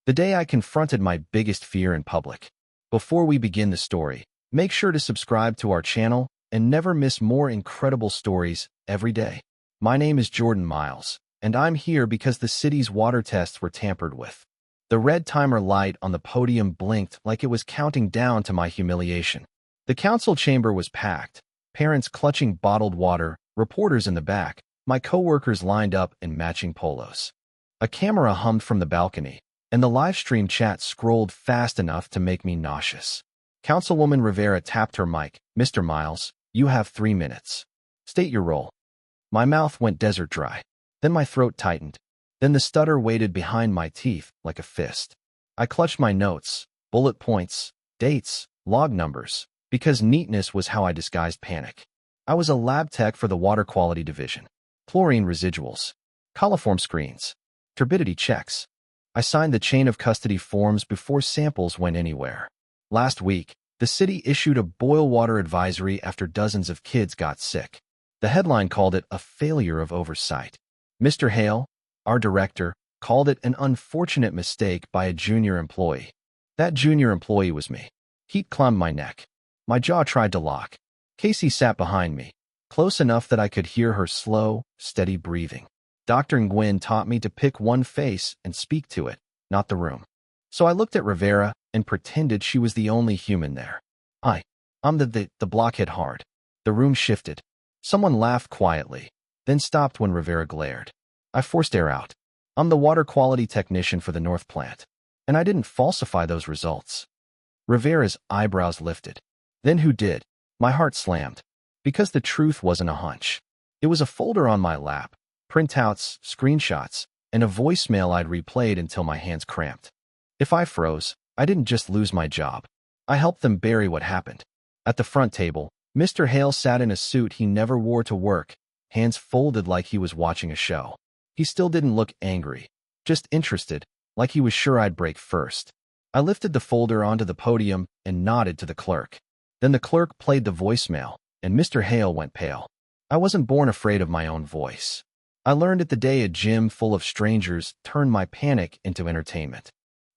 The day I confronted my biggest fear in public. Before we begin the story, make sure to subscribe to our channel and never miss more incredible stories every day. My name is Jordan Miles, and I'm here because the city's water tests were tampered with. The red timer light on the podium blinked like it was counting down to my humiliation. The council chamber was packed, parents clutching bottled water, reporters in the back, my coworkers lined up in matching polos. A camera hummed from the balcony, and the live stream chat scrolled fast enough to make me nauseous. Councilwoman Rivera tapped her mic. "Mr. Miles, you have 3 minutes. State your role." My mouth went desert dry. Then my throat tightened. Then the stutter waited behind my teeth like a fist. I clutched my notes, bullet points, dates, log numbers, because neatness was how I disguised panic. I was a lab tech for the water quality division. Chlorine residuals, coliform screens, turbidity checks. I signed the chain of custody forms before samples went anywhere. Last week, the city issued a boil water advisory after dozens of kids got sick. The headline called it a failure of oversight. Mr. Hale, our director, called it an unfortunate mistake by a junior employee. That junior employee was me. Heat climbed my neck. My jaw tried to lock. Casey sat behind me, close enough that I could hear her slow, steady breathing. Dr. Nguyen taught me to pick one face and speak to it, not the room. So I looked at Rivera and pretended she was the only human there. I'm the block hit hard. The room shifted. Someone laughed quietly, then stopped when Rivera glared. I forced air out. I'm the water quality technician for the North Plant, and I didn't falsify those results. Rivera's eyebrows lifted. Then who did? My heart slammed, because the truth wasn't a hunch. It was a folder on my lap, printouts, screenshots, and a voicemail I'd replayed until my hands cramped. If I froze, I didn't just lose my job. I helped them bury what happened. At the front table, Mr. Hale sat in a suit he never wore to work, hands folded like he was watching a show. He still didn't look angry, just interested, like he was sure I'd break first. I lifted the folder onto the podium and nodded to the clerk. Then the clerk played the voicemail, and Mr. Hale went pale. I wasn't born afraid of my own voice. I learned it the day a gym full of strangers turned my panic into entertainment.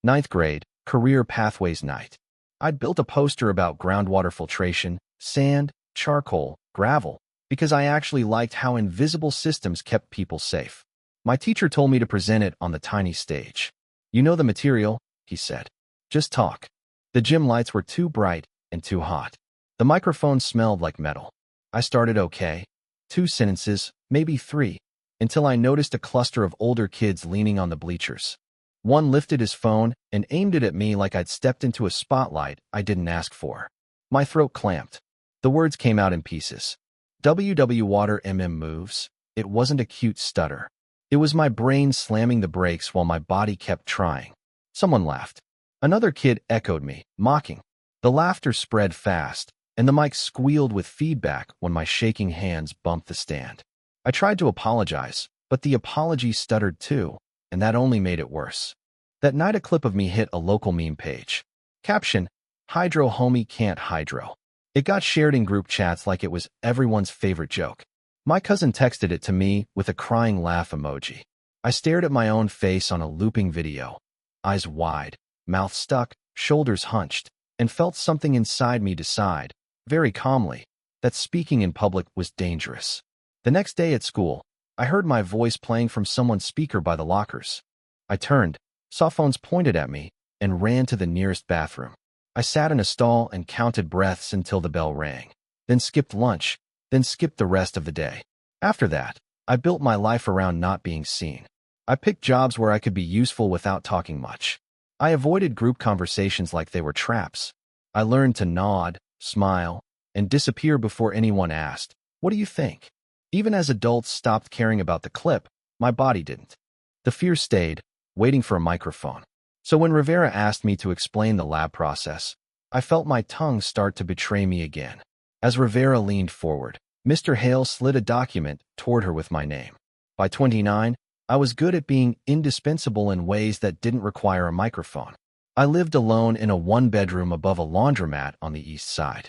9th grade, career pathways night. I'd built a poster about groundwater filtration, sand, charcoal, gravel, because I actually liked how invisible systems kept people safe. My teacher told me to present it on the tiny stage. "You know the material," he said. "Just talk." The gym lights were too bright and too hot. The microphone smelled like metal. I started okay. 2 sentences, maybe 3, until I noticed a cluster of older kids leaning on the bleachers. One lifted his phone and aimed it at me like I'd stepped into a spotlight I didn't ask for. My throat clamped. The words came out in pieces. "WW Water moves." It wasn't a cute stutter. It was my brain slamming the brakes while my body kept trying. Someone laughed. Another kid echoed me, mocking. The laughter spread fast, and the mic squealed with feedback when my shaking hands bumped the stand. I tried to apologize, but the apology stuttered too, and that only made it worse. That night a clip of me hit a local meme page. Caption, "Hydro homie can't hydro." It got shared in group chats like it was everyone's favorite joke. My cousin texted it to me with a crying laugh emoji. I stared at my own face on a looping video, eyes wide, mouth stuck, shoulders hunched, and felt something inside me decide, very calmly, that speaking in public was dangerous. The next day at school, I heard my voice playing from someone's speaker by the lockers. I turned, saw phones pointed at me, and ran to the nearest bathroom. I sat in a stall and counted breaths until the bell rang, then skipped lunch, then skipped the rest of the day. After that, I built my life around not being seen. I picked jobs where I could be useful without talking much. I avoided group conversations like they were traps. I learned to nod, smile, and disappear before anyone asked, "What do you think?" Even as adults stopped caring about the clip, my body didn't. The fear stayed, waiting for a microphone. So when Rivera asked me to explain the lab process, I felt my tongue start to betray me again. As Rivera leaned forward, Mr. Hale slid a document toward her with my name. By 29, I was good at being indispensable in ways that didn't require a microphone. I lived alone in a one-bedroom above a laundromat on the east side.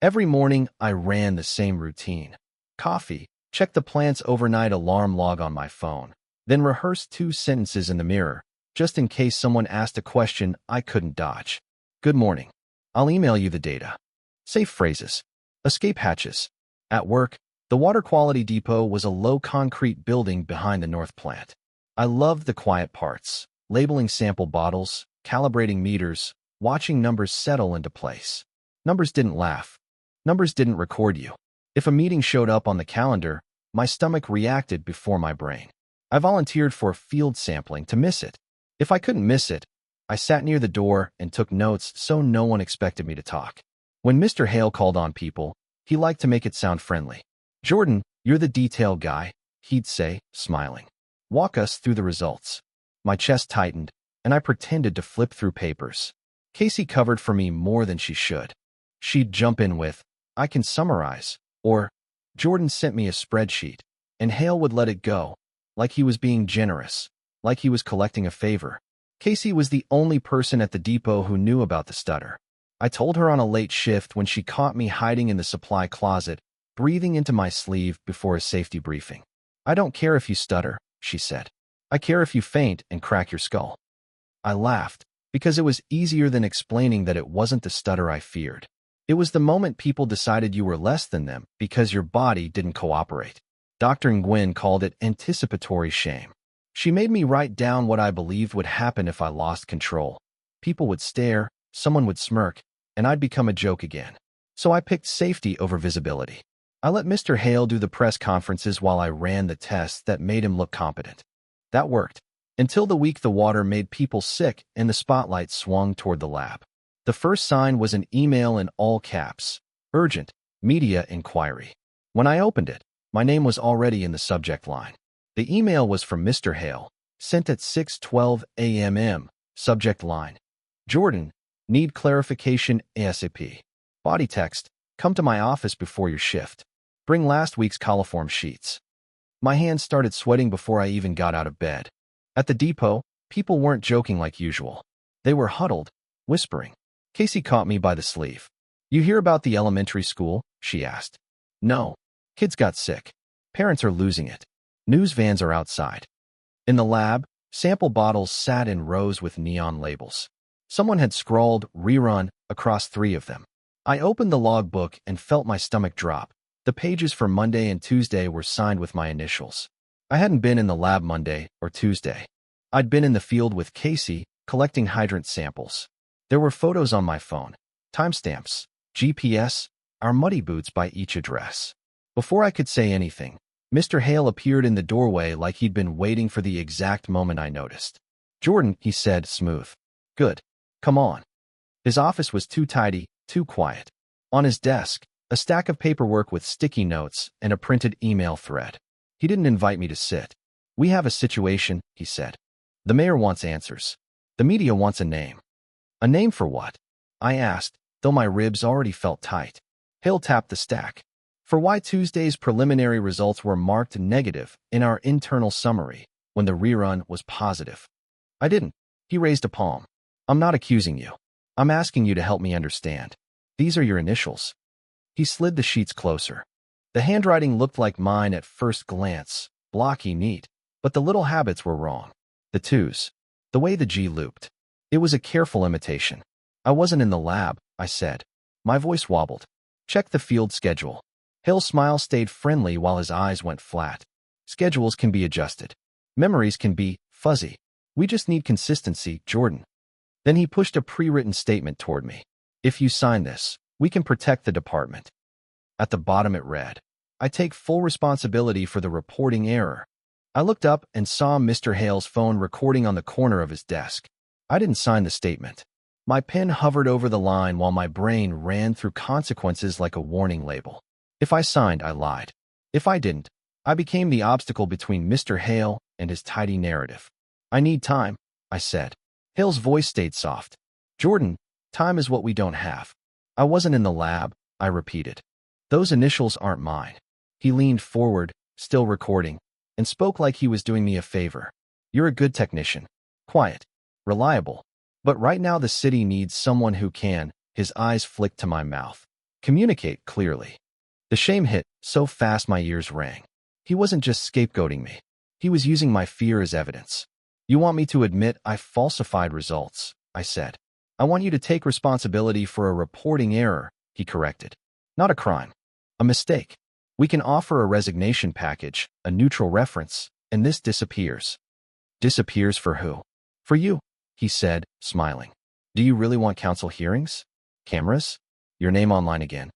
Every morning, I ran the same routine. Coffee, check the plant's overnight alarm log on my phone, then rehearse 2 sentences in the mirror, just in case someone asked a question I couldn't dodge. Good morning. I'll email you the data. Safe phrases. Escape hatches. At work, the water quality depot was a low concrete building behind the north plant. I loved the quiet parts, labeling sample bottles, calibrating meters, watching numbers settle into place. Numbers didn't laugh. Numbers didn't record you. If a meeting showed up on the calendar, my stomach reacted before my brain. I volunteered for a field sampling to miss it. If I couldn't miss it, I sat near the door and took notes so no one expected me to talk. When Mr. Hale called on people, he liked to make it sound friendly. "Jordan, you're the detail guy," he'd say, smiling. "Walk us through the results." My chest tightened, and I pretended to flip through papers. Casey covered for me more than she should. She'd jump in with, "I can summarize," or, "Jordan sent me a spreadsheet," and Hale would let it go, like he was being generous, like he was collecting a favor. Casey was the only person at the depot who knew about the stutter. I told her on a late shift when she caught me hiding in the supply closet, breathing into my sleeve before a safety briefing. "I don't care if you stutter," she said. "I care if you faint and crack your skull." I laughed, because it was easier than explaining that it wasn't the stutter I feared. It was the moment people decided you were less than them because your body didn't cooperate. Dr. Nguyen called it anticipatory shame. She made me write down what I believed would happen if I lost control. People would stare, someone would smirk, and I'd become a joke again. So I picked safety over visibility. I let Mr. Hale do the press conferences while I ran the tests that made him look competent. That worked, until the week the water made people sick and the spotlight swung toward the lab. The first sign was an email in all caps, "Urgent, media inquiry." When I opened it, my name was already in the subject line. The email was from Mr. Hale, sent at 6:12 a.m. Subject line: "Jordan, need clarification ASAP." Body text: "Come to my office before your shift. Bring last week's coliform sheets." My hands started sweating before I even got out of bed. At the depot, people weren't joking like usual. They were huddled, whispering. Casey caught me by the sleeve. "You hear about the elementary school?" she asked. "No. Kids got sick. Parents are losing it. News vans are outside." In the lab, sample bottles sat in rows with neon labels. Someone had scrawled "rerun" across 3 of them. I opened the logbook and felt my stomach drop. The pages for Monday and Tuesday were signed with my initials. I hadn't been in the lab Monday or Tuesday. I'd been in the field with Casey, collecting hydrant samples. There were photos on my phone, timestamps, GPS, our muddy boots by each address. Before I could say anything, Mr. Hale appeared in the doorway like he'd been waiting for the exact moment I noticed. "Jordan," he said, smooth. "Good. Come on." His office was too tidy, too quiet. On his desk, a stack of paperwork with sticky notes and a printed email thread. He didn't invite me to sit. "We have a situation," he said. "The mayor wants answers. The media wants a name." "A name for what?" I asked, though my ribs already felt tight. Hale tapped the stack. "For why Tuesday's preliminary results were marked negative in our internal summary, when the rerun was positive." I didn't. He raised a palm. "I'm not accusing you. I'm asking you to help me understand. These are your initials." He slid the sheets closer. The handwriting looked like mine at first glance, blocky, neat, but the little habits were wrong. The twos. The way the G looped. It was a careful imitation. "I wasn't in the lab," I said. My voice wobbled. "Check the field schedule." Hale's smile stayed friendly while his eyes went flat. "Schedules can be adjusted. Memories can be fuzzy. We just need consistency, Jordan." Then he pushed a pre-written statement toward me. "If you sign this, we can protect the department." At the bottom it read, "I take full responsibility for the reporting error." I looked up and saw Mr. Hale's phone recording on the corner of his desk. I didn't sign the statement. My pen hovered over the line while my brain ran through consequences like a warning label. If I signed, I lied. If I didn't, I became the obstacle between Mr. Hale and his tidy narrative. "I need time," I said. Hale's voice stayed soft. "Jordan, time is what we don't have." "I wasn't in the lab," I repeated. "Those initials aren't mine." He leaned forward, still recording, and spoke like he was doing me a favor. "You're a good technician. Quiet. Reliable. But right now the city needs someone who can," his eyes flicked to my mouth, "communicate clearly." The shame hit so fast my ears rang. He wasn't just scapegoating me. He was using my fear as evidence. You want me to admit I falsified results, I said. I want you to take responsibility for a reporting error, he corrected. Not a crime. A mistake. We can offer a resignation package, a neutral reference, and this disappears. Disappears for who? For you, he said, smiling. Do you really want counsel hearings? Cameras? Your name online again.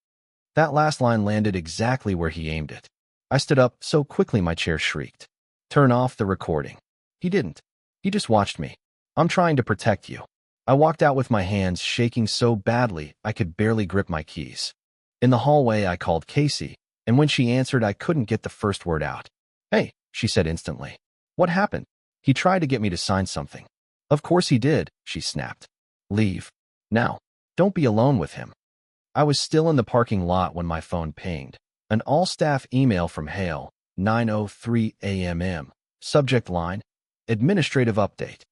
That last line landed exactly where he aimed it. I stood up so quickly my chair shrieked. Turn off the recording. He didn't. He just watched me. I'm trying to protect you. I walked out with my hands shaking so badly I could barely grip my keys. In the hallway, I called Casey, and when she answered, I couldn't get the first word out. Hey, she said instantly. What happened? He tried to get me to sign something. Of course he did, she snapped. Leave. Now. Don't be alone with him. I was still in the parking lot when my phone pinged. An all-staff email from Hale, 9:03 a.m. Subject line, Administrative Update.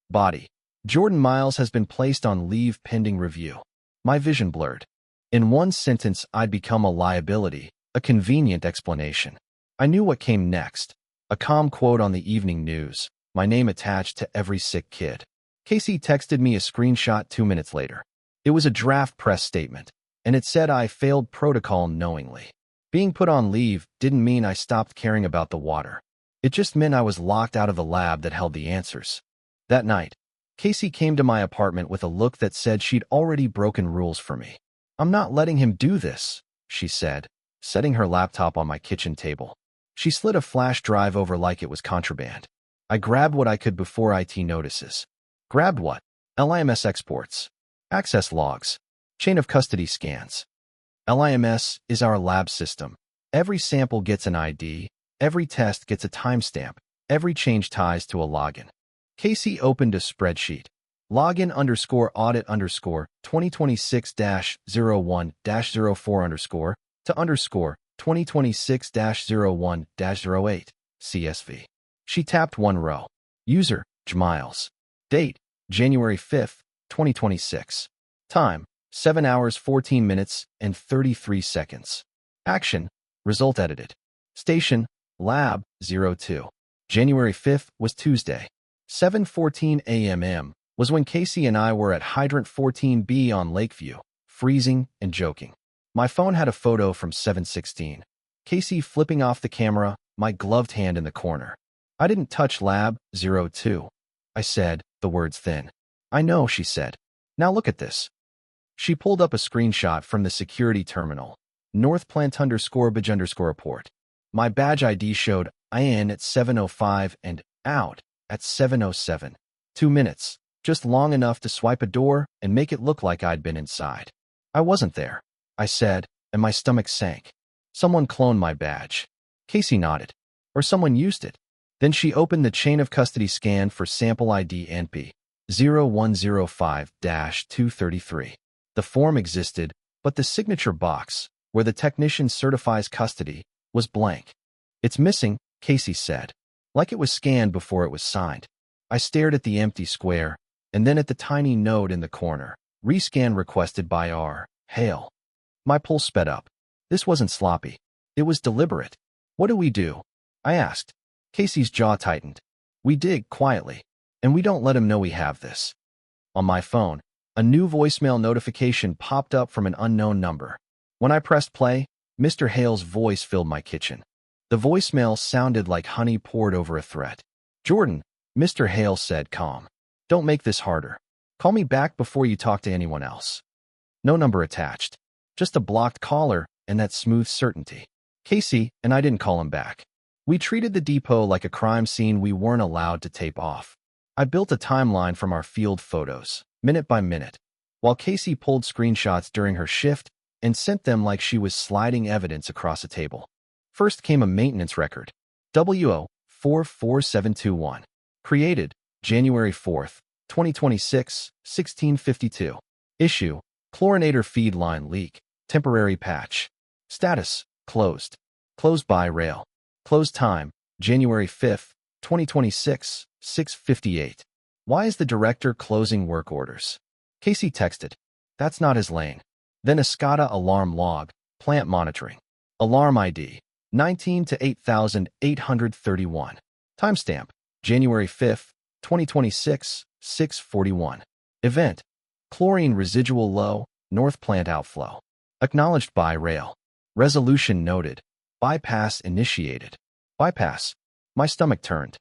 Body. Jordan Miles has been placed on leave pending review. My vision blurred. In one sentence, I'd become a liability, a convenient explanation. I knew what came next. A calm quote on the evening news, my name attached to every sick kid. Casey texted me a screenshot 2 minutes later. It was a draft press statement, and it said I failed protocol knowingly. Being put on leave didn't mean I stopped caring about the water. It just meant I was locked out of the lab that held the answers. That night, Casey came to my apartment with a look that said she'd already broken rules for me. I'm not letting him do this, she said, setting her laptop on my kitchen table. She slid a flash drive over like it was contraband. I grabbed what I could before IT notices. Grabbed what? LIMS exports. Access logs. Chain of custody scans. LIMS is our lab system. Every sample gets an ID. Every test gets a timestamp. Every change ties to a login. Casey opened a spreadsheet. Login _ audit _ 2026-01-04 to _ 2026-01-08 CSV. She tapped one row. User, Miles. Date, January 5th, 2026. Time, 7 hours 14 minutes and 33 seconds. Action, result edited. Station, Lab 02. January 5th was Tuesday. 7:14 a.m. was when Casey and I were at Hydrant 14B on Lakeview, freezing and joking. My phone had a photo from 7:16. Casey flipping off the camera, my gloved hand in the corner. I didn't touch Lab 02. I said, the words thin. I know, she said. Now look at this. She pulled up a screenshot from the security terminal. North Plant _badge report. My badge ID showed in at 7:05 and out at 7:07. 2 minutes, just long enough to swipe a door and make it look like I'd been inside. I wasn't there, I said, and my stomach sank. Someone cloned my badge. Casey nodded. Or someone used it. Then she opened the chain of custody scan for sample ID NP 0105-233. The form existed, but the signature box, where the technician certifies custody, was blank. It's missing, Casey said, like it was scanned before it was signed. I stared at the empty square, and then at the tiny note in the corner, rescan requested by R. Hale. My pulse sped up. This wasn't sloppy. It was deliberate. What do we do? I asked. Casey's jaw tightened. We dig quietly, and we don't let him know we have this. On my phone, a new voicemail notification popped up from an unknown number. When I pressed play, Mr. Hale's voice filled my kitchen. The voicemail sounded like honey poured over a threat. Jordan, Mr. Hale said, calm. Don't make this harder. Call me back before you talk to anyone else. No number attached. Just a blocked caller and that smooth certainty. Casey and I didn't call him back. We treated the depot like a crime scene we weren't allowed to tape off. I built a timeline from our field photos, minute by minute, while Casey pulled screenshots during her shift and sent them like she was sliding evidence across a table. First came a maintenance record, WO 44721, created January 4th, 2026, 1652. Issue, chlorinator feed line leak, temporary patch. Status, closed. Closed by rail. Close time, January 5th, 2026, 6:58. Why is the director closing work orders? Casey texted. That's not his lane. Then a SCADA alarm log, plant monitoring. Alarm ID, 19 to 8831. Timestamp, January 5th, 2026, 6:41. Event. Chlorine residual low, north plant outflow. Acknowledged by rail. Resolution noted. Bypass initiated. Bypass. My stomach turned.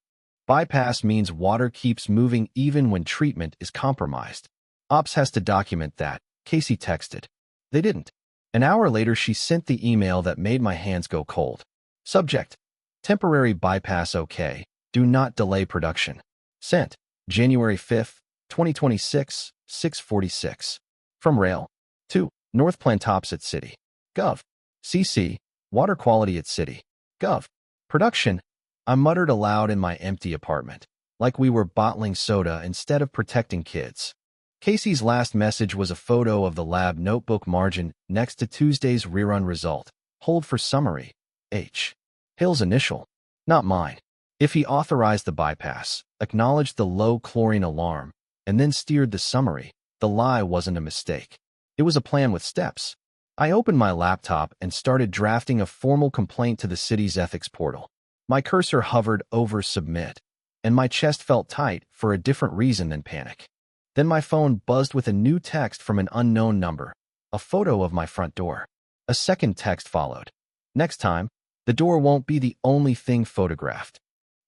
Bypass means water keeps moving even when treatment is compromised. Ops has to document that, Casey texted. They didn't. An hour later, she sent the email that made my hands go cold. Subject. Temporary bypass okay. Do not delay production. Sent. January 5th, 2026, 6:46. From Rail. 2. North Plantopsit City. Gov. CC. Water quality at City. Gov. Production. I muttered aloud in my empty apartment, like we were bottling soda instead of protecting kids. Casey's last message was a photo of the lab notebook margin next to Tuesday's rerun result. Hold for summary. H. Hale's initial. Not mine. If he authorized the bypass, acknowledged the low chlorine alarm, and then steered the summary, the lie wasn't a mistake. It was a plan with steps. I opened my laptop and started drafting a formal complaint to the city's ethics portal. My cursor hovered over submit, and my chest felt tight for a different reason than panic. Then my phone buzzed with a new text from an unknown number, a photo of my front door. A second text followed. Next time, the door won't be the only thing photographed.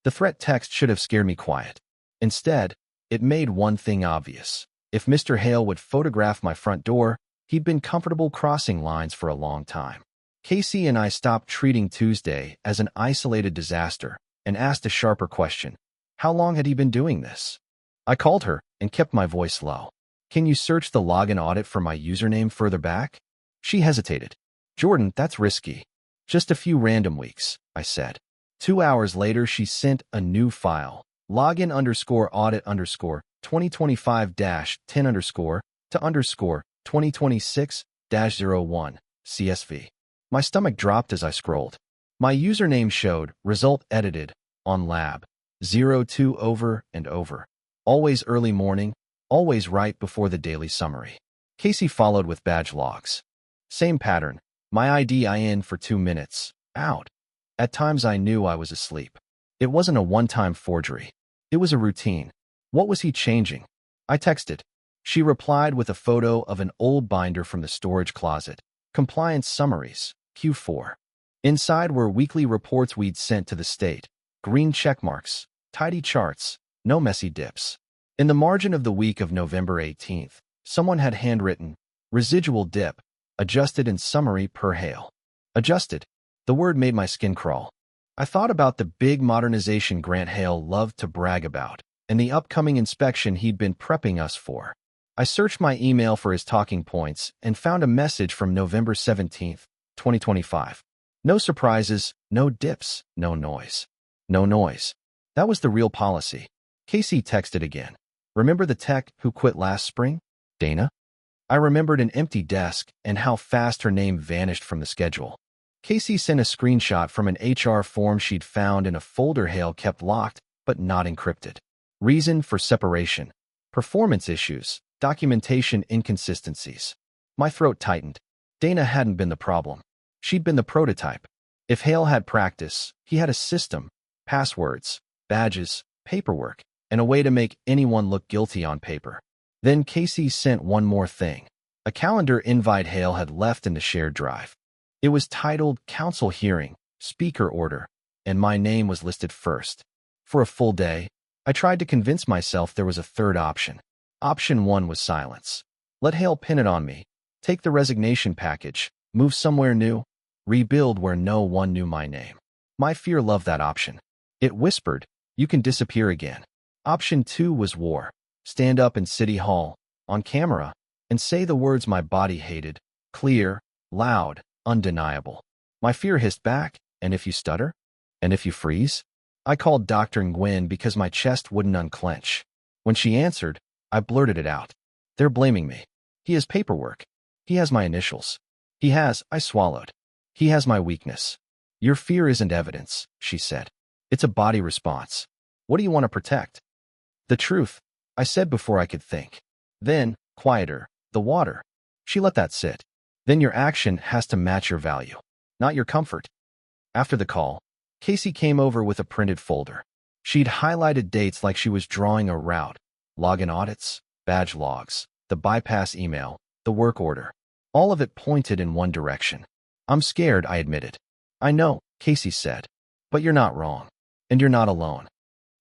The threat text should have scared me quiet. Instead, it made one thing obvious. If Mr. Hale would photograph my front door, he'd been comfortable crossing lines for a long time. Casey and I stopped treating Tuesday as an isolated disaster and asked a sharper question. How long had he been doing this? I called her and kept my voice low. Can you search the login audit for my username further back? She hesitated. Jordan, that's risky. Just a few random weeks, I said. 2 hours later, she sent a new file. Login_audit_2025-10_ to 2026-01 CSV. My stomach dropped as I scrolled. My username showed result edited on lab 02 over and over. Always early morning, always right before the daily summary. Casey followed with badge logs. Same pattern. My ID in for 2 minutes. Out. At times I knew I was asleep. It wasn't a one-time forgery. It was a routine. What was he changing? I texted. She replied with a photo of an old binder from the storage closet. Compliance summaries, Q4. Inside were weekly reports we'd sent to the state. Green checkmarks, tidy charts, no messy dips. In the margin of the week of November 18th, someone had handwritten, residual dip, adjusted in summary per Hale. Adjusted. The word made my skin crawl. I thought about the big modernization Grant Hale loved to brag about, and the upcoming inspection he'd been prepping us for. I searched my email for his talking points and found a message from November 17th, 2025. No surprises, no dips, no noise. No noise. That was the real policy. Casey texted again. Remember the tech who quit last spring? Dana? I remembered an empty desk and how fast her name vanished from the schedule. Casey sent a screenshot from an HR form she'd found in a folder Hale kept locked but not encrypted. Reason for separation. Performance issues. Documentation inconsistencies. My throat tightened. Dana hadn't been the problem. She'd been the prototype. If Hale had practice, he had a system, passwords, badges, paperwork, and a way to make anyone look guilty on paper. Then Casey sent one more thing. A calendar invite Hale had left in the shared drive. It was titled Council Hearing, Speaker Order, and my name was listed first. For a full day, I tried to convince myself there was a third option. Option 1 was silence. Let Hale pin it on me. Take the resignation package, move somewhere new, rebuild where no one knew my name. My fear loved that option. It whispered, you can disappear again. Option 2 was war. Stand up in City Hall, on camera, and say the words my body hated, clear, loud, undeniable. My fear hissed back, and if you stutter? And if you freeze? I called Dr. Nguyen because my chest wouldn't unclench. When she answered, I blurted it out. They're blaming me. He has paperwork. He has my initials. I swallowed. He has my weakness. Your fear isn't evidence, she said. It's a body response. What do you want to protect? The truth, I said before I could think. Then, quieter, the water. She let that sit. Then your action has to match your value, not your comfort. After the call, Casey came over with a printed folder. She'd highlighted dates like she was drawing a route: login audits, badge logs, the bypass email, the work order. All of it pointed in one direction. I'm scared, I admitted. I know, Casey said. But you're not wrong. And you're not alone.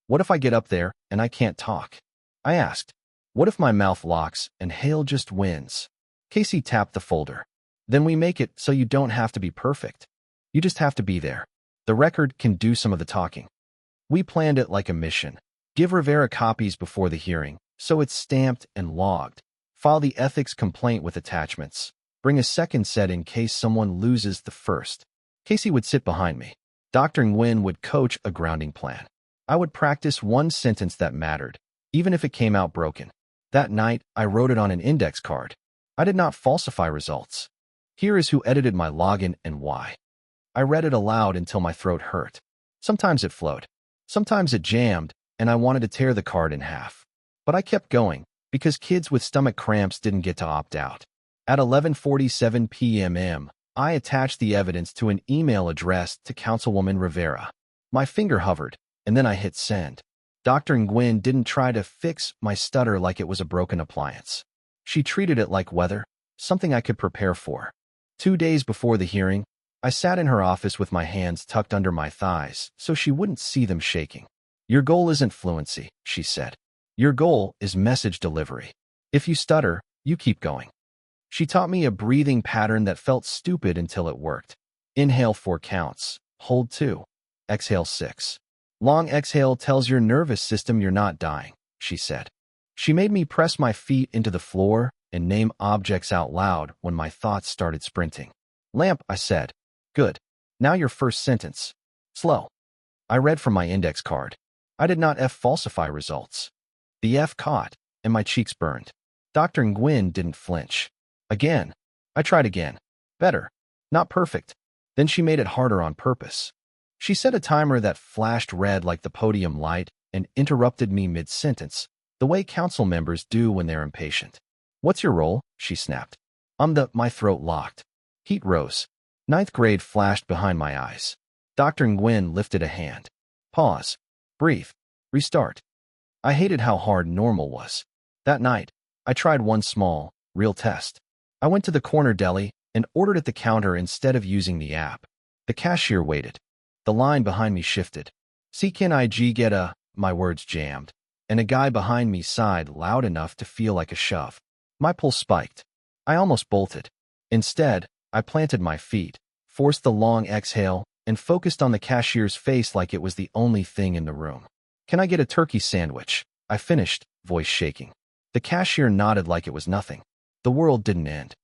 What if I get up there and I can't talk? I asked. What if my mouth locks and Hale just wins? Casey tapped the folder. Then we make it so you don't have to be perfect. You just have to be there. The record can do some of the talking. We planned it like a mission. Give Rivera copies before the hearing, so it's stamped and logged. File the ethics complaint with attachments. Bring a second set in case someone loses the first. Casey would sit behind me. Dr. Nguyen would coach a grounding plan. I would practice one sentence that mattered, even if it came out broken. That night, I wrote it on an index card. I did not falsify results. Here is who edited my login and why. I read it aloud until my throat hurt. Sometimes it flowed. Sometimes it jammed, and I wanted to tear the card in half. But I kept going, because kids with stomach cramps didn't get to opt out. At 11:47 p.m., I attached the evidence to an email addressed to Councilwoman Rivera. My finger hovered, and then I hit send. Dr. Nguyen didn't try to fix my stutter like it was a broken appliance. She treated it like weather, something I could prepare for. 2 days before the hearing, I sat in her office with my hands tucked under my thighs so she wouldn't see them shaking. Your goal isn't fluency, she said. Your goal is message delivery. If you stutter, you keep going. She taught me a breathing pattern that felt stupid until it worked. Inhale 4 counts, hold 2, exhale 6. Long exhale tells your nervous system you're not dying, she said. She made me press my feet into the floor and name objects out loud when my thoughts started sprinting. Lamp, I said. Good. Now your first sentence. Slow. I read from my index card. I did not falsify results. The F caught, and my cheeks burned. Dr. Nguyen didn't flinch. Again. I tried again. Better. Not perfect. Then she made it harder on purpose. She set a timer that flashed red like the podium light and interrupted me mid-sentence, the way council members do when they're impatient. What's your role? She snapped. My throat locked. Heat rose. 9th grade flashed behind my eyes. Dr. Nguyen lifted a hand. Pause. Breathe. Restart. I hated how hard normal was. That night, I tried one small, real test. I went to the corner deli and ordered at the counter instead of using the app. The cashier waited. The line behind me shifted. See, can I get a... My words jammed, and a guy behind me sighed loud enough to feel like a shove. My pulse spiked. I almost bolted. Instead, I planted my feet, forced the long exhale, and focused on the cashier's face like it was the only thing in the room. Can I get a turkey sandwich? I finished, voice shaking. The cashier nodded like it was nothing. The world didn't end.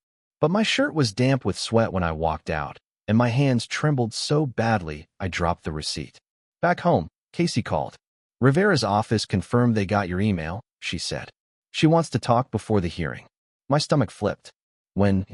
But my shirt was damp with sweat when I walked out, and my hands trembled so badly I dropped the receipt. Back home, Casey called. Rivera's office confirmed they got your email, she said. She wants to talk before the hearing. My stomach flipped. When?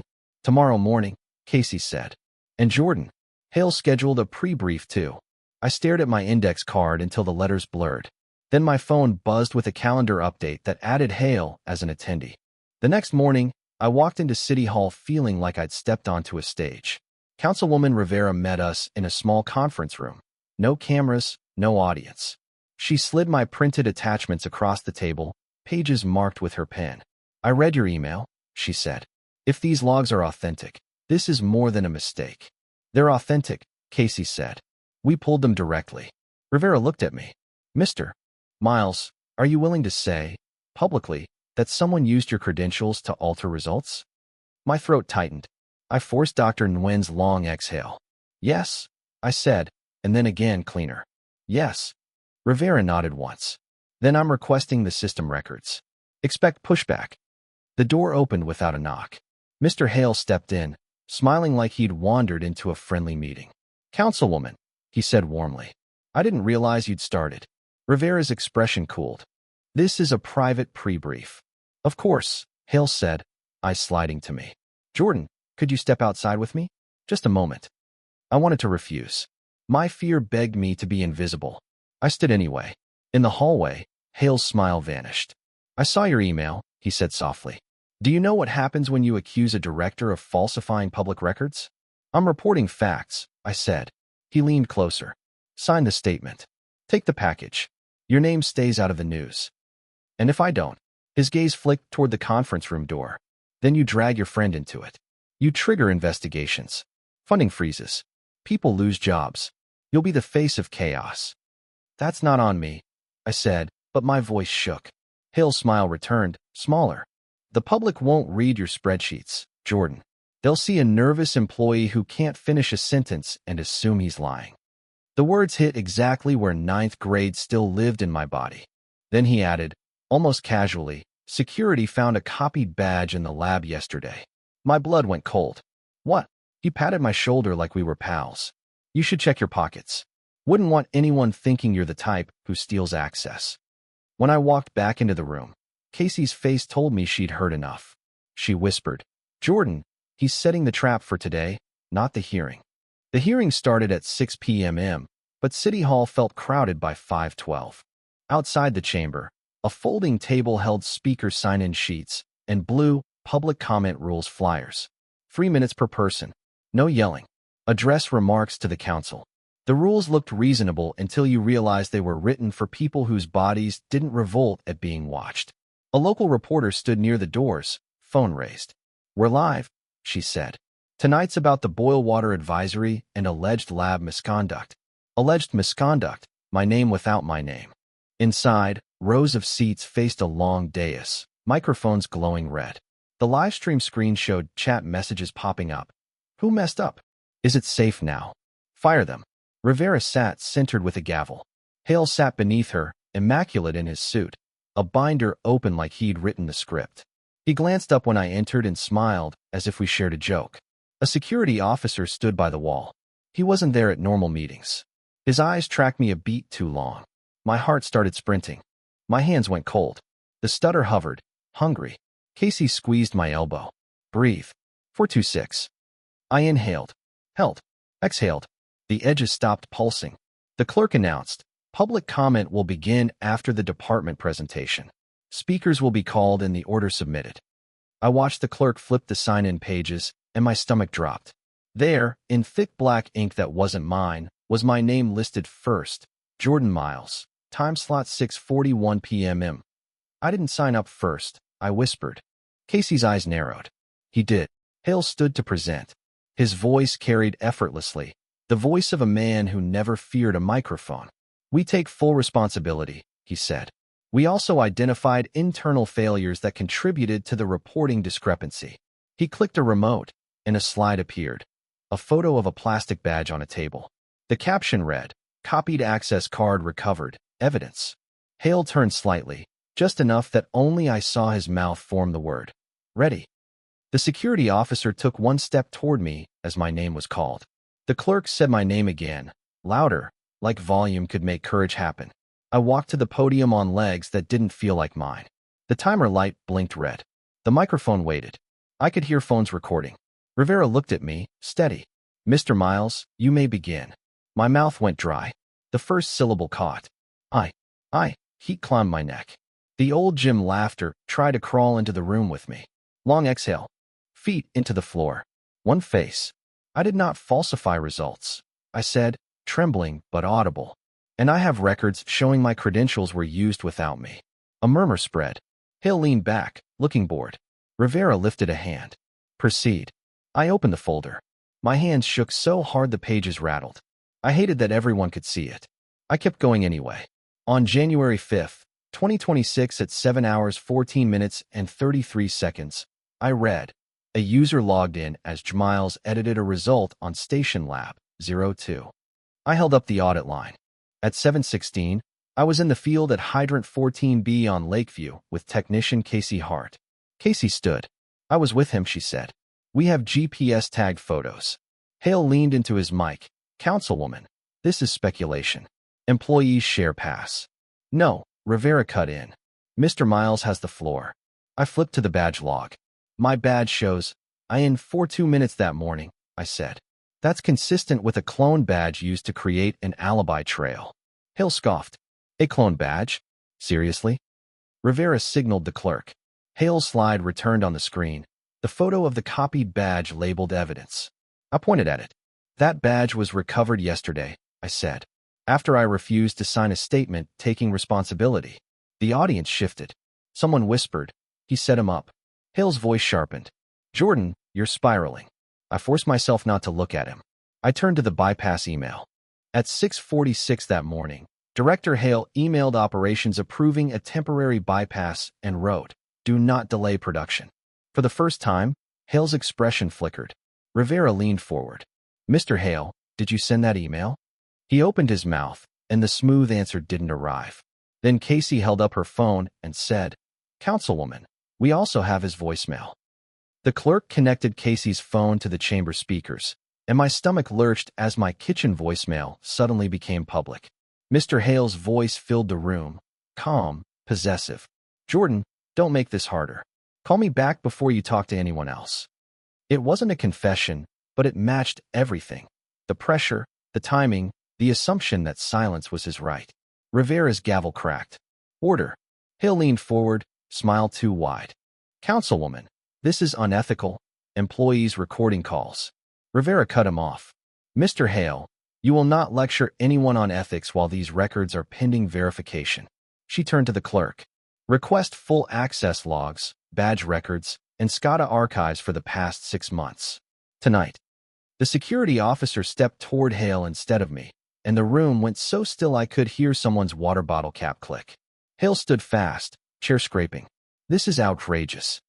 Tomorrow morning, Casey said. And Jordan. Hale scheduled a pre-brief too. I stared at my index card until the letters blurred. Then my phone buzzed with a calendar update that added Hale as an attendee. The next morning, I walked into City Hall feeling like I'd stepped onto a stage. Councilwoman Rivera met us in a small conference room. No cameras, no audience. She slid my printed attachments across the table, pages marked with her pen. I read your email, she said. If these logs are authentic, this is more than a mistake. They're authentic, Casey said. We pulled them directly. Rivera looked at me. Mr. Miles, are you willing to say, publicly, that someone used your credentials to alter results? My throat tightened. I forced Dr. Nguyen's long exhale. Yes, I said, and then again cleaner. Yes. Rivera nodded once. Then I'm requesting the system records. Expect pushback. The door opened without a knock. Mr. Hale stepped in, smiling like he'd wandered into a friendly meeting. Councilwoman, he said warmly. I didn't realize you'd started. Rivera's expression cooled. This is a private pre-brief. Of course, Hale said, eyes sliding to me. Jordan, could you step outside with me? Just a moment. I wanted to refuse. My fear begged me to be invisible. I stood anyway. In the hallway, Hale's smile vanished. I saw your email, he said softly. Do you know what happens when you accuse a director of falsifying public records? I'm reporting facts, I said. He leaned closer. Sign the statement. Take the package. Your name stays out of the news. And if I don't? His gaze flicked toward the conference room door. Then you drag your friend into it. You trigger investigations. Funding freezes. People lose jobs. You'll be the face of chaos. That's not on me, I said, but my voice shook. Hale's smile returned, smaller. The public won't read your spreadsheets, Jordan. They'll see a nervous employee who can't finish a sentence and assume he's lying. The words hit exactly where ninth grade still lived in my body. Then he added, almost casually, security found a copied badge in the lab yesterday. My blood went cold. What? He patted my shoulder like we were pals. You should check your pockets. Wouldn't want anyone thinking you're the type who steals access. When I walked back into the room, Casey's face told me she'd heard enough. She whispered, Jordan, he's setting the trap for today, not the hearing. The hearing started at 6 p.m., but City Hall felt crowded by 5:12. Outside the chamber, a folding table held speaker sign-in sheets and blue public comment rules flyers. 3 minutes per person. No yelling. Address remarks to the council. The rules looked reasonable until you realized they were written for people whose bodies didn't revolt at being watched. A local reporter stood near the doors, phone raised. We're live, she said. Tonight's about the boil water advisory and alleged lab misconduct. Alleged misconduct, my name without my name. Inside, rows of seats faced a long dais, microphones glowing red. The live stream screen showed chat messages popping up. Who messed up? Is it safe now? Fire them. Rivera sat centered with a gavel. Hale sat beneath her, immaculate in his suit, a binder open like he'd written the script. He glanced up when I entered and smiled, as if we shared a joke. A security officer stood by the wall. He wasn't there at normal meetings. His eyes tracked me a beat too long. My heart started sprinting. My hands went cold. The stutter hovered, hungry. Casey squeezed my elbow. Breathe. 426. I inhaled, held, exhaled. The edges stopped pulsing. The clerk announced, public comment will begin after the department presentation. Speakers will be called in the order submitted. I watched the clerk flip the sign-in pages, and my stomach dropped. There, in thick black ink that wasn't mine, was my name listed first, Jordan Miles, time slot 6:41 p.m. I didn't sign up first, I whispered. Casey's eyes narrowed. He did. Hale stood to present. His voice carried effortlessly, the voice of a man who never feared a microphone. We take full responsibility, he said. We also identified internal failures that contributed to the reporting discrepancy. He clicked a remote, and a slide appeared. A photo of a plastic badge on a table. The caption read, copied access card recovered, evidence. Hale turned slightly, just enough that only I saw his mouth form the word. Ready. The security officer took one step toward me as my name was called. The clerk said my name again, louder, like volume could make courage happen. I walked to the podium on legs that didn't feel like mine. The timer light blinked red. The microphone waited. I could hear phones recording. Rivera looked at me, steady. Mr. Miles, you may begin. My mouth went dry. The first syllable caught. Heat climbed my neck. The old gym laughter tried to crawl into the room with me. Long exhale. Feet into the floor. One face. I did not falsify results, I said, trembling but audible. And I have records showing my credentials were used without me. A murmur spread. Hale leaned back, looking bored. Rivera lifted a hand. Proceed. I opened the folder. My hands shook so hard the pages rattled. I hated that everyone could see it. I kept going anyway. On January 5th, 2026 at 7 hours 14 minutes and 33 seconds, I read, a user logged in as Miles edited a result on Station Lab 02. I held up the audit line. At 7:16, I was in the field at Hydrant 14B on Lakeview with technician Casey Hart. Casey stood. I was with him, she said. We have GPS-tagged photos. Hale leaned into his mic. Councilwoman, this is speculation. Employees share pass. No, Rivera cut in. Mr. Miles has the floor. I flipped to the badge log. My badge shows, I in 42 minutes that morning, I said. That's consistent with a clone badge used to create an alibi trail. Hale scoffed. A clone badge? Seriously? Rivera signaled the clerk. Hale's slide returned on the screen, the photo of the copied badge labeled evidence. I pointed at it. That badge was recovered yesterday, I said. After I refused to sign a statement taking responsibility, the audience shifted. Someone whispered, "He set him up." Hale's voice sharpened. "Jordan, you're spiraling." I forced myself not to look at him. I turned to the bypass email. At 6:46 that morning, Director Hale emailed operations approving a temporary bypass and wrote, "Do not delay production." For the first time, Hale's expression flickered. Rivera leaned forward. "Mr. Hale, did you send that email?" He opened his mouth, and the smooth answer didn't arrive. Then Casey held up her phone and said, "Councilwoman, we also have his voicemail." The clerk connected Casey's phone to the chamber speakers, and my stomach lurched as my kitchen voicemail suddenly became public. Mr. Hale's voice filled the room, calm, possessive. "Jordan, don't make this harder. Call me back before you talk to anyone else." It wasn't a confession, but it matched everything. The pressure, the timing, the assumption that silence was his right. Rivera's gavel cracked. "Order." Hale leaned forward, smile too wide. "Councilwoman, this is unethical. Employees recording calls." Rivera cut him off. "Mr. Hale, you will not lecture anyone on ethics while these records are pending verification." She turned to the clerk. "Request full access logs, badge records, and SCADA archives for the past 6 months. Tonight." The security officer stepped toward Hale instead of me, and the room went so still I could hear someone's water bottle cap click. Hale stood fast, chair scraping. "This is outrageous."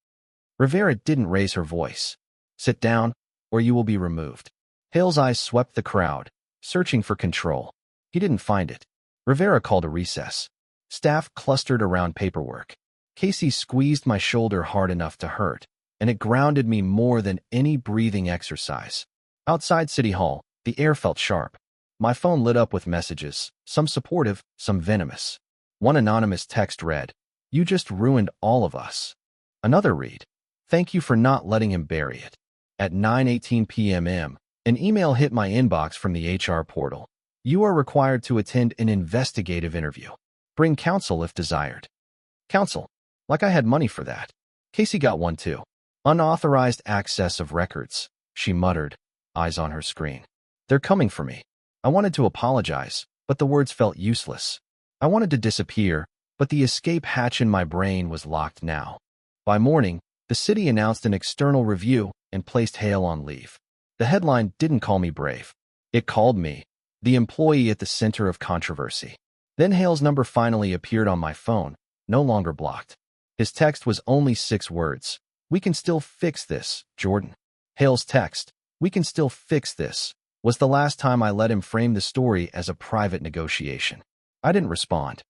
Rivera didn't raise her voice. "Sit down, or you will be removed." Hale's eyes swept the crowd, searching for control. He didn't find it. Rivera called a recess. Staff clustered around paperwork. Casey squeezed my shoulder hard enough to hurt, and it grounded me more than any breathing exercise. Outside City Hall, the air felt sharp. My phone lit up with messages, some supportive, some venomous. One anonymous text read, "You just ruined all of us." Another read, "Thank you for not letting him bury it." At 9:18 p.m., an email hit my inbox from the HR portal. "You are required to attend an investigative interview. Bring counsel if desired." Counsel? Like I had money for that. Casey got one too. "Unauthorized access of records," she muttered, eyes on her screen. "They're coming for me." I wanted to apologize, but the words felt useless. I wanted to disappear, but the escape hatch in my brain was locked now. By morning, the city announced an external review and placed Hale on leave. The headline didn't call me brave. It called me the employee at the center of controversy. Then Hale's number finally appeared on my phone, no longer blocked. His text was only 6 words. "We can still fix this, Jordan." Hale's text, "We can still fix this," was the last time I let him frame the story as a private negotiation. I didn't respond.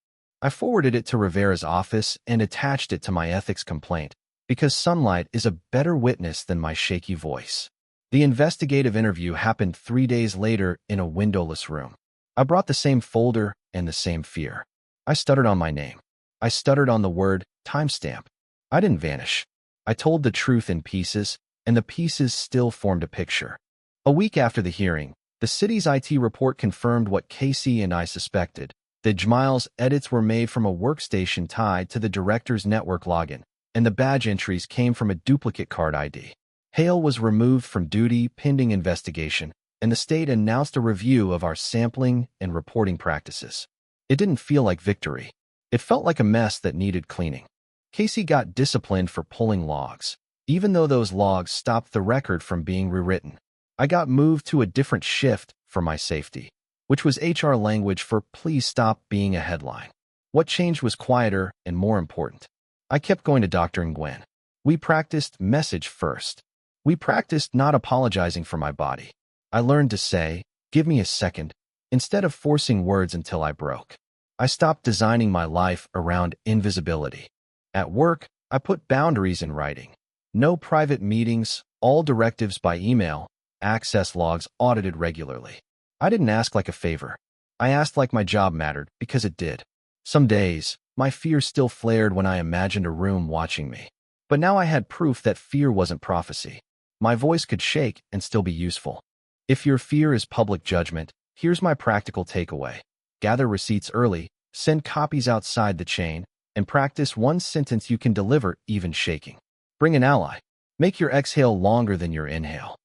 I forwarded it to Rivera's office and attached it to my ethics complaint, because sunlight is a better witness than my shaky voice. The investigative interview happened 3 days later in a windowless room. I brought the same folder and the same fear. I stuttered on my name. I stuttered on the word timestamp. I didn't vanish. I told the truth in pieces, and the pieces still formed a picture. A week after the hearing, the city's IT report confirmed what Casey and I suspected. The Jmiles edits were made from a workstation tied to the director's network login, and the badge entries came from a duplicate card ID. Hale was removed from duty pending investigation, and the state announced a review of our sampling and reporting practices. It didn't feel like victory. It felt like a mess that needed cleaning. Casey got disciplined for pulling logs, even though those logs stopped the record from being rewritten. I got moved to a different shift for my safety, which was HR language for "please stop being a headline." What changed was quieter and more important. I kept going to Dr. Nguyen. We practiced message first. We practiced not apologizing for my body. I learned to say, "Give me a second," instead of forcing words until I broke. I stopped designing my life around invisibility. At work, I put boundaries in writing. No private meetings, all directives by email, access logs audited regularly. I didn't ask like a favor. I asked like my job mattered, because it did. Some days, my fear still flared when I imagined a room watching me. But now I had proof that fear wasn't prophecy. My voice could shake and still be useful. If your fear is public judgment, here's my practical takeaway. Gather receipts early, send copies outside the chain, and practice one sentence you can deliver even shaking. Bring an ally. Make your exhale longer than your inhale.